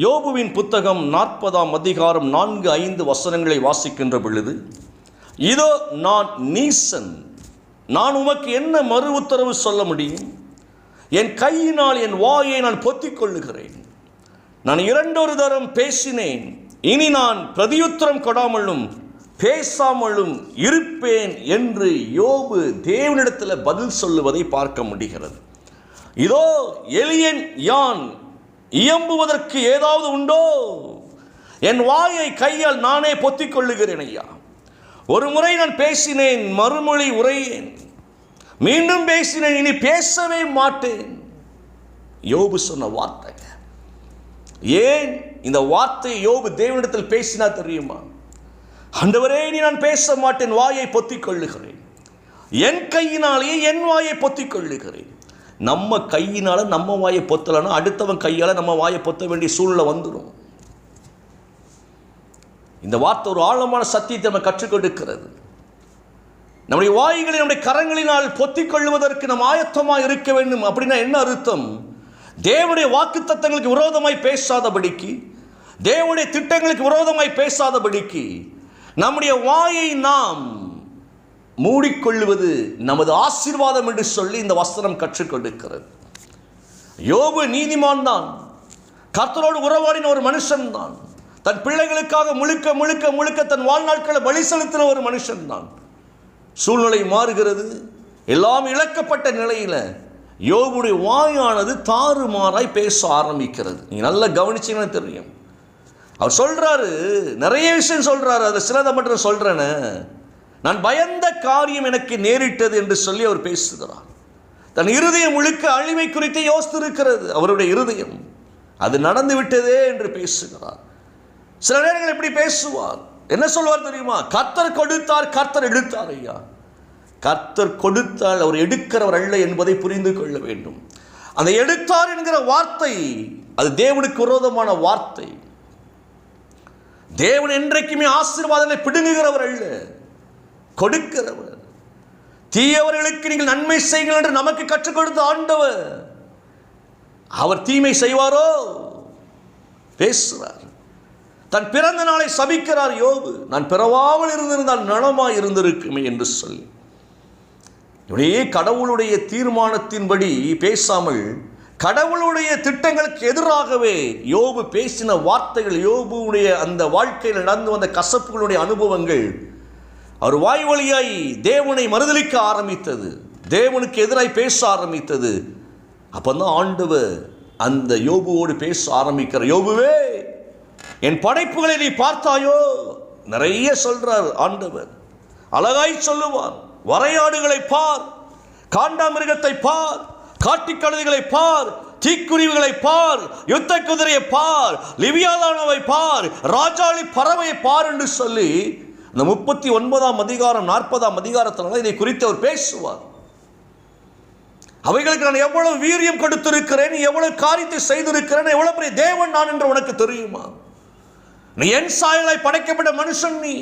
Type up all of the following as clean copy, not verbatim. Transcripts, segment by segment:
யோபுவின் புத்தகம் 40ஆம் அதிகாரம் 4-5 வசனங்களை வாசிக்கின்ற பொழுது, இதோ நான் நீசன், நான் உமக்கு என்ன மறு உத்தரவு சொல்ல முடியும்? என் கையினால் என் வாயை நான் பொத்திக் கொள்ளுகிறேன். நான் 2 தரம் பேசினேன், இனி நான் பிரதியுத்தரம் கொடாமலும் பேசாமலும் இருப்பேன் என்று யோபு தேவனிடத்தில் பதில் சொல்லுவதை பார்க்க முடிகிறது. இதோ எளியன் யான், இயம்புவதற்கு ஏதாவது உண்டோ? என் வாயை கையால் நானே பொத்திக் கொள்ளுகிறேன் ஐயா. ஒரு முறை நான் பேசினேன், மறுமொழி உரையேன். மீண்டும் பேசினேன், இனி பேசவே மாட்டேன். யோபு சொன்ன வார்த்தை. ஏன் இந்த வார்த்தை யோபு தேவனிடத்தில் பேசினா தெரியுமா? ஆண்டவரே, இனி நான் பேச மாட்டேன், வாயை பொத்திக் கொள்ளுகிறேன். என் கையினாலேயே என் வாயை பொத்திக் கொள்ளுகிறேன். நம்ம கையினால நம்ம வாயை பொத்தலைன்னா அடுத்தவன் கையால் நம்ம வாயை பொத்த வேண்டிய சூழ்நிலை வந்துடும். இந்த வார்த்தை ஒரு ஆழமான சத்தியத்தை நம்ம கற்றுக் கொடுக்கிறது. நம்முடைய வாய்களை நம்முடைய கரங்களினால் பொத்திக் கொள்வதற்கு நம்ம ஆயத்தமாக இருக்க வேண்டும். அப்படின்னா என்ன அர்த்தம்? தேவனுடைய வாக்குத்தத்தங்களுக்கு விரோதமாய் பேசாதபடிக்கு, தேவனுடைய திட்டங்களுக்கு விரோதமாய் பேசாதபடிக்கு நம்முடைய வாயை நாம் மூடிக்கொள்வது நமது ஆசீர்வாதம் என்று சொல்லி இந்த வசனம் கற்றுக் கொடுக்கிறது. யோபு நீதிமான் தான், கர்த்தரோடு உறவாடின ஒரு மனுஷன் தான், தன் பிள்ளைகளுக்காக முழுக்க முழுக்க முழுக்க தன் வாழ்நாட்களை பலி செலுத்தின ஒரு மனுஷன் தான். சூழ்நிலை மாறுகிறது, எல்லாம் இழக்கப்பட்ட நிலையில் யோபுடைய வாயானது தாறுமாறாய் பேச ஆரம்பிக்கிறது. நீங்கள் நல்லா கவனிச்சீங்கன்னா தெரியும். அவர் சொல்றாரு, நிறைய விஷயம் சொல்றாரு, அதை சிலதை மட்டும் சொல்றேன்னு. நான் பயந்த காரியம் எனக்கு நேரிட்டது என்று சொல்லி அவர் பேசுகிறார். தன் இருதயம் முழுக்க அழிவை குறித்து யோசித்திருக்கிறது. அவருடைய இருதயம் அது நடந்து விட்டதே என்று பேசுகிறார். சில நேரங்கள் எப்படி பேசுவார், என்ன சொல்வார் தெரியுமா? கர்த்தர் கொடுத்தார், கர்த்தர் எடுத்தார். ஐயா, கர்த்தர் கொடுத்தால் அவர் எடுக்கிறவர் அல்ல என்பதை புரிந்து கொள்ள வேண்டும். அந்த எடுத்தார் என்கிற வார்த்தை அது தேவனுக்கு விரோதமான வார்த்தை. தேவன் என்றைக்குமே ஆசீர்வாதங்களை பிடுங்குகிறவர் அல்ல, கொடுக்கிறவர். தீயவர்களுக்கு நீங்கள் நன்மை செய்யுங்கள் என்று நமக்கு கற்றுக் கொடுத்த ஆண்டவர், அவர் தீமை செய்வாரோ? பேசுகிறார். தன் பிறந்த நாளை சபிக்கிறார் யோபு. நான் பிறவாமல் இருந்திருந்தால் நலமாய் இருந்திருக்குமே என்று சொல்லி. இப்படியே கடவுளுடைய தீர்மானத்தின்படி பேசாமல் கடவுளுடைய திட்டங்களுக்கு எதிராகவே யோபு பேசின வார்த்தைகள், யோபுடைய அந்த வாழ்க்கையில் நடந்து வந்த கசப்புகளுடைய அனுபவங்கள் அவர் வாய் வழியாய் தேவனை மறுதலிக்க ஆரம்பித்தது, தேவனுக்கு எதிராய் பேச ஆரம்பித்தது. அப்பந்தான் ஆண்டவர் அந்த யோபுவோடு பேச ஆரம்பிக்கிற, யோபுவே, என் படைப்புகளை நீ பார்த்தாயோ? நிறைய சொல்றார் ஆண்டவர், அழகாய் சொல்லுவார். வரையாடுகளை பார், காண்டாமிருகத்தை பார், காட்டுக்கழுதைகளை பார், தீக்குருவிகளை பார், யுத்த குதிரையை பார், லிவியாதானவை பார், ராஜாளி பறவையை பார் என்று சொல்லி இந்த 39ஆம் அதிகாரம் 40ஆம் அதிகாரத்தில் இதை குறித்து அவர் பேசுவார். அவைகளுக்கு நான் எவ்வளவு வீரியம் கொடுத்திருக்கிறேன், எவ்வளவு காரியத்தை செய்திருக்கிறேன், எவ்வளவு பெரிய தேவன் நான் என்று உனக்கு தெரியுமா? நீ என் சாயலாய் படைக்கப்பட்ட மனுஷன், நீ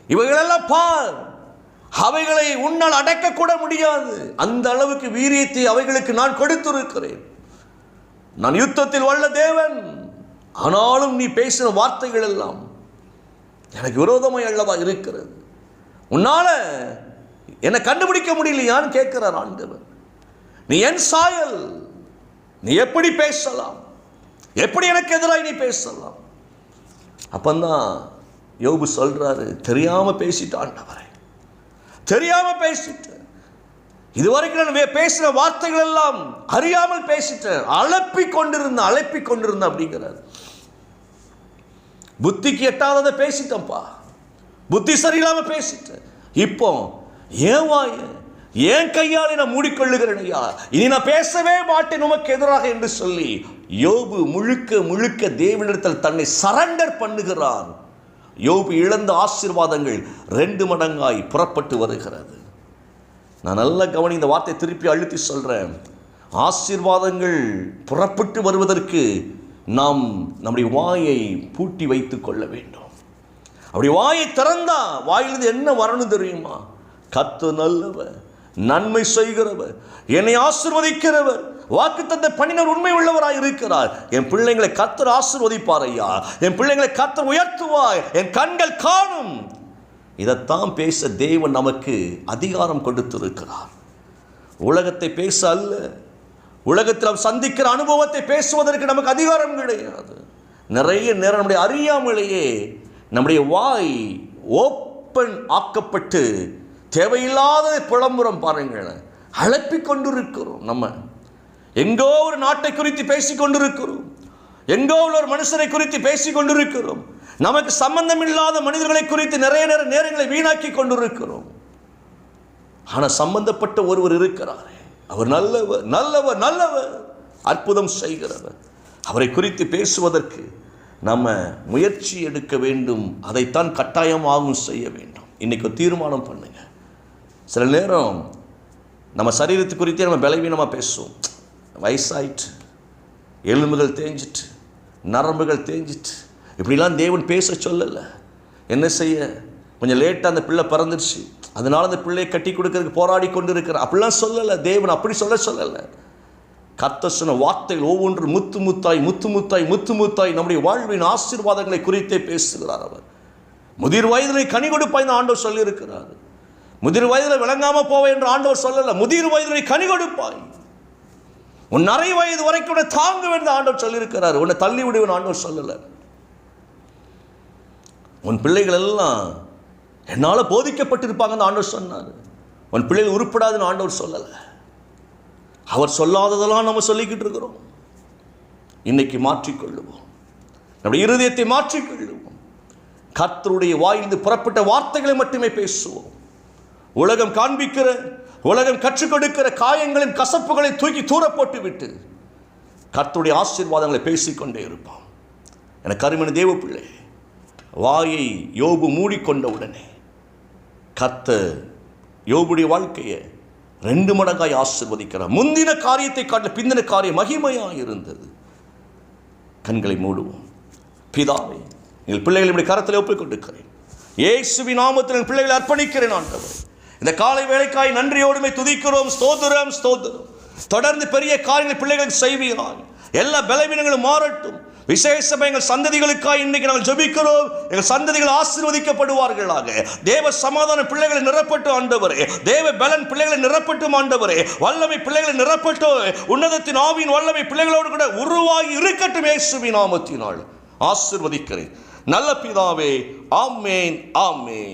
இவைகளெல்லாம் பார், அவைகளை உன்னால் அடக்க கூட முடியாது. அந்த அளவுக்கு வீரியத்தை அவைகளுக்கு நான் கொடுத்திருக்கிறேன். நான் யுத்தத்தில் வல்ல தேவன். ஆனாலும் நீ பேசின வார்த்தைகள் எல்லாம் எனக்கு விரோதமாய் அல்லவா இருக்கிறது. உன்னால என்னை கண்டுபிடிக்க முடியலையான்னு கேட்கிறார் ஆண்டவர். நீ என் சாயல், நீ எப்படி பேசலாம்? எப்படி எனக்கு எதிராக நீ பேசலாம்? அப்பந்தான் யோபு சொல்றாரு, தெரியாம பேசிட்டு ஆண்டவரே, தெரியாம பேசிட்டேன். இதுவரைக்கும் நான் பேசின வார்த்தைகள் எல்லாம் அறியாமல் பேசிட்டேன், அழைப்பிக் கொண்டிருந்த அப்படிங்கிறார். புத்திக்கு எட்டாததை பேசிட்டேன்ப்பா, புத்தி சரியில்லாம பேசிட்டேன். இப்போ ஏன் வாய ஏன் கையால் நான் மூடிக்கொள்ளுகிறேன் ஐயா, இனி நான் பேசவே மாட்டேன் உமக்கு எதிராக என்று சொல்லி யோபு முழுக்க முழுக்க தேவனிடத்தில் தன்னை சரண்டர் பண்ணுகிறார். யோபு இழந்த ஆசீர்வாதங்கள் 2 மடங்காய் புறப்பட்டு வருகிறது. நான் நல்ல கவனி, இந்த வார்த்தை திருப்பி அழுத்தி சொல்றேன். ஆசீர்வாதங்கள் புறப்பட்டு வருவதற்கு நாம் நம்முடைய வாயை பூட்டி வைத்துக் கொள்ள வேண்டும். அப்படி வாயை திறந்தா வாயிலிருந்து என்ன வரணும் தெரியுமா? கர்த்தர் நல்லவர், நன்மை செய்கிறவர், என்னை ஆசீர்வதிக்கிறவர், வாக்குத்தத்த பண்ணினவர் உண்மை உள்ளவராய் இருக்கிறார். என் பிள்ளைகளை கர்த்தர் ஆசீர்வதிப்பார் ஐயா, என் பிள்ளைகளை கர்த்தர் உயர்த்துவார், என் கண்கள் காணும். இதைத்தான் பேச தேவன் நமக்கு அதிகாரம் கொடுத்திருக்கிறார். உலகத்தை பேச அல்ல, உலகத்தில் சந்திக்கிற அனுபவத்தை பேசுவதற்கு நமக்கு அதிகாரம் கிடையாது. நிறைய நேரம் நம்முடைய அறியாமலேயே நம்முடைய வாய் ஓப்பன் ஆக்கப்பட்டு தேவையில்லாத புலம்புறம் பாருங்கள் அழைப்பிக் கொண்டிருக்கிறோம். நம்ம எங்கோ ஒரு நாட்டை குறித்து பேசிக் கொண்டிருக்கிறோம், எங்கோ ஒரு மனுஷனை குறித்து பேசிக் கொண்டிருக்கிறோம், நமக்கு சம்பந்தம் இல்லாத மனிதர்களை குறித்து நிறைய நேரங்களை வீணாக்கி கொண்டிருக்கிறோம். ஆனால் சம்பந்தப்பட்ட ஒருவர் இருக்கிறார், அவர் நல்லவர் நல்லவர் நல்லவர், அற்புதம் செய்கிறவர். அவரை குறித்து பேசுவதற்கு நம்ம முயற்சி எடுக்க வேண்டும், அதைத்தான் கட்டாயமாகவும் செய்ய வேண்டும். இன்றைக்கி ஒரு தீர்மானம் பண்ணுங்க. சில நேரம் நம்ம சரீரத்து குறித்தே நம்ம பலவீனமாக பேசுவோம். வயசாயிட்டு, எலும்புகள் தேஞ்சிட்டு, நரம்புகள் தேஞ்சிட்டு, இப்படிலாம் தேவன் பேச சொல்லலை. என்ன செய்ய, கொஞ்சம் லேட்டாக அந்த பிள்ளை பிறந்துருச்சு, அதனால் அந்த பிள்ளையை கட்டி கொடுக்கறதுக்கு போராடி கொண்டு இருக்கிற அப்படிலாம் சொல்லலை தேவன். அப்படி சொல்லலை. கர்த்தர் சொன்ன வார்த்தைகள் ஒவ்வொன்று முத்து முத்தாய் முத்து முத்தாய் முத்து முத்தாய் நம்முடைய வாழ்வின் ஆசீர்வாதங்களை குறித்தே பேசுகிறார். அவர் முதிர் வயதில் கனி கொடுப்பாய் என்று ஆண்டவர் சொல்லியிருக்கிறார். முதிர் வயதில் விளங்காமல் போவாய் என்று ஆண்டவர் சொல்லலை. முதிர் வயதில் கனி கொடுப்பாய், உன் அரை வயது வரைக்கும் உன்னை தாங்க வேண்டும் ஆண்டவர் சொல்லியிருக்கிறார். உன்னை தள்ளி விடுவேன் ஆண்டவர் சொல்லலை. உன் பிள்ளைகள் எல்லாம் என்னால் போதிக்கப்பட்டிருப்பாங்கன்னு ஆண்டவர் சொன்னார். உன் பிள்ளைகள் உருப்படாதுன்னு ஆண்டவர் சொல்லலை. அவர் சொல்லாததெல்லாம் நம்ம சொல்லிக்கிட்டு இருக்கிறோம். இன்னைக்கு மாற்றிக்கொள்ளுவோம், நம்முடைய இருதயத்தை மாற்றிக்கொள்ளுவோம். கர்த்தருடைய வாயிலிருந்து புறப்பட்ட வார்த்தைகளை மட்டுமே பேசுவோம். உலகம் காண்பிக்கிற, உலகம் கற்றுக் கொடுக்கிற காயங்களின் கசப்புகளை தூக்கி தூர போட்டு விட்டு கர்த்தருடைய ஆசீர்வாதங்களை பேசிக்கொண்டே இருப்போம். எனக்கு அருமையான தேவ பிள்ளை, வாயை யோபு மூடிக்கொண்ட உடனே கர்த்தர் யோபுடைய வாழ்க்கையை 2 மடங்காய் ஆசீர்வதிக்கிறார். முந்தின காரியத்தை காட்டில பிந்தின காரியம் மகிமையாக இருந்தது. கண்களை மூடுவோம். பிதாவே, எங்கள் பிள்ளைகளை இப்படி கரத்தில் ஒப்புக் கொண்டிருக்கிறேன். இயேசுவின் நாமத்தில் என் பிள்ளைகளை அர்ப்பணிக்கிறேன் ஆண்டவரே. இந்த காலை வேளைக்காய் நன்றியோடுமே துதிக்கிறோம். ஸ்தோத்திரம் ஸ்தோத்திரம். தொடர்ந்து பெரிய காரியங்களை பிள்ளைகளுக்கு செய்வீராக. எல்லா பலவீனங்களும் மாறட்டும். விசேஷமாக எங்கள் சந்ததிகளுக்காக இன்றைக்கு நாங்கள் ஜெபிக்கிறோம். எங்கள் சந்ததிகள் ஆசீர்வதிக்கப்படுவார்களாக. தேவ சமாதான பிள்ளைகளை நிரப்பட்டு ஆண்டவரே, தேவ பலன் பிள்ளைகளை நிரப்பட்டும் ஆண்டவரே, வல்லமை பிள்ளைகளை நிரப்பட்டு உன்னதத்தின் ஆவியின் வல்லமை பிள்ளைகளோடு கூட உருவாகி இருக்கட்டும். இயேசுவின் நாமத்தினால் ஆசீர்வதிக்கிறேன் நல்ல பிதாவே. ஆமேன் ஆமேன்.